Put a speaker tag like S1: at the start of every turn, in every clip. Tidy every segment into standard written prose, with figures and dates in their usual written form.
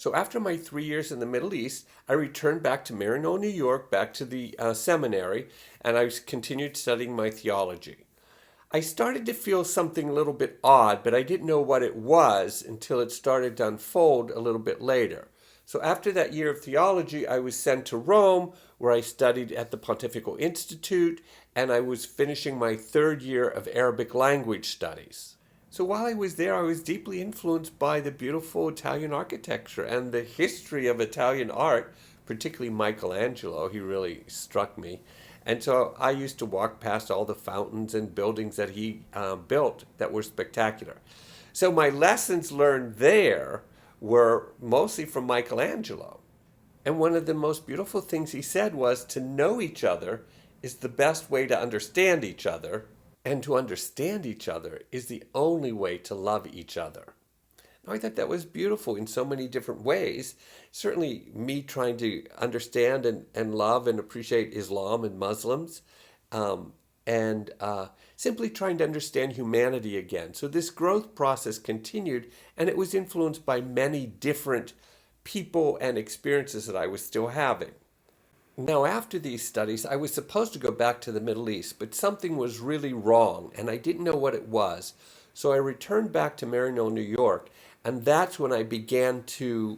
S1: So after my 3 years in the Middle East, I returned back to Maryknoll, New York, back to the seminary, and I continued studying my theology. I started to feel something a little bit odd, but I didn't know what it was until it started to unfold a little bit later. So after that year of theology, I was sent to Rome, where I studied at the Pontifical Institute, and I was finishing my 3rd year of Arabic language studies. So while I was there, I was deeply influenced by the beautiful Italian architecture and the history of Italian art, particularly Michelangelo. He really struck me. And so I used to walk past all the fountains and buildings that he built that were spectacular. So my lessons learned there were mostly from Michelangelo. And one of the most beautiful things he said was to know each other is the best way to understand each other, and to understand each other is the only way to love each other. Now, I thought that was beautiful in so many different ways. Certainly me trying to understand and love and appreciate Islam and Muslims, and simply trying to understand humanity again. So this growth process continued, and it was influenced by many different people and experiences that I was still having. Now, after these studies, I was supposed to go back to the Middle East, but something was really wrong, and I didn't know what it was. So I returned back to Maryknoll, New York, and that's when I began to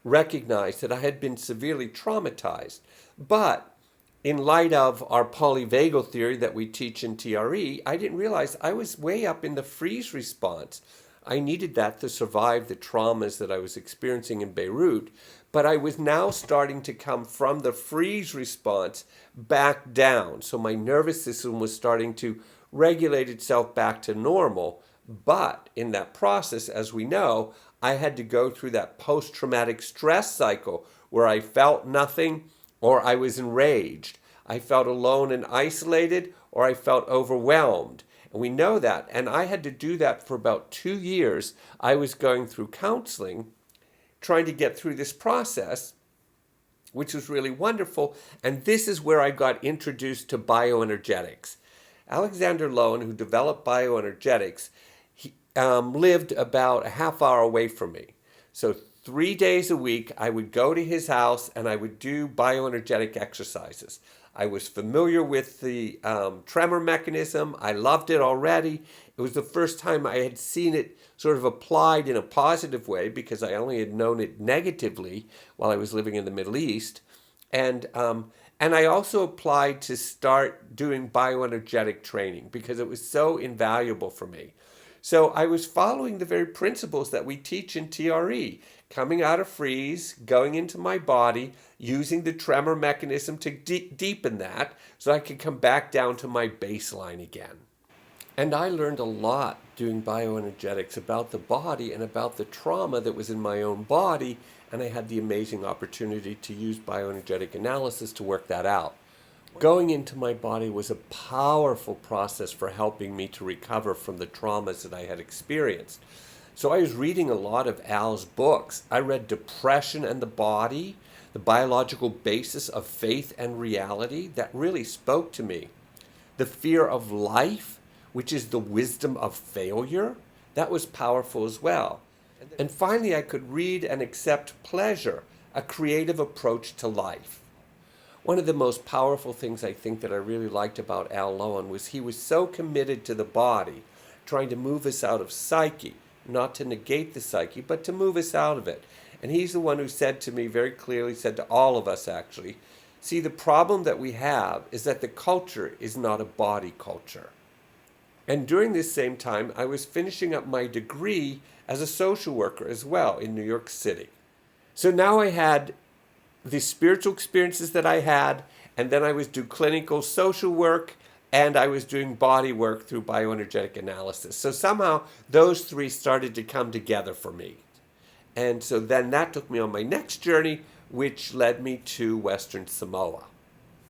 S1: recognize that I had been severely traumatized. But in light of our polyvagal theory that we teach in TRE, I didn't realize I was way up in the freeze response. I needed that to survive the traumas that I was experiencing in Beirut, but I was now starting to come from the freeze response back down. So my nervous system was starting to regulate itself back to normal. But in that process, as we know, I had to go through that post-traumatic stress cycle where I felt nothing or I was enraged. I felt alone and isolated, or I felt overwhelmed. And we know that. And I had to do that for about 2 years. I was going through counseling, trying to get through this process, which was really wonderful. And this is where I got introduced to bioenergetics. Alexander Lowen, who developed bioenergetics, he lived about a half hour away from me. So 3 days a week, I would go to his house and I would do bioenergetic exercises. I was familiar with the tremor mechanism. I loved it already. It was the first time I had seen it sort of applied in a positive way, because I only had known it negatively while I was living in the Middle East. And I also applied to start doing bioenergetic training because it was so invaluable for me. So I was following the very principles that we teach in TRE, coming out of freeze, going into my body, using the tremor mechanism to deepen that so I could come back down to my baseline again. And I learned a lot doing bioenergetics about the body and about the trauma that was in my own body, and I had the amazing opportunity to use bioenergetic analysis to work that out. Going into my body was a powerful process for helping me to recover from the traumas that I had experienced. So I was reading a lot of Al's books. I read Depression and the Body, The Biological Basis of Faith and Reality. That really spoke to me. The Fear of Life, which is the wisdom of failure. That was powerful as well. And finally, I could read and accept Pleasure, a creative approach to life. One of the most powerful things I think that I really liked about Al Lowen was he was so committed to the body, trying to move us out of psyche, not to negate the psyche, but to move us out of it. And he's the one who said to me very clearly, said to all of us actually, see, the problem that we have is that the culture is not a body culture. And during this same time, I was finishing up my degree as a social worker as well in New York City. So now I had the spiritual experiences that I had, and then I was doing clinical social work, and I was doing body work through bioenergetic analysis. So somehow those three started to come together for me. And so then that took me on my next journey, which led me to Western Samoa.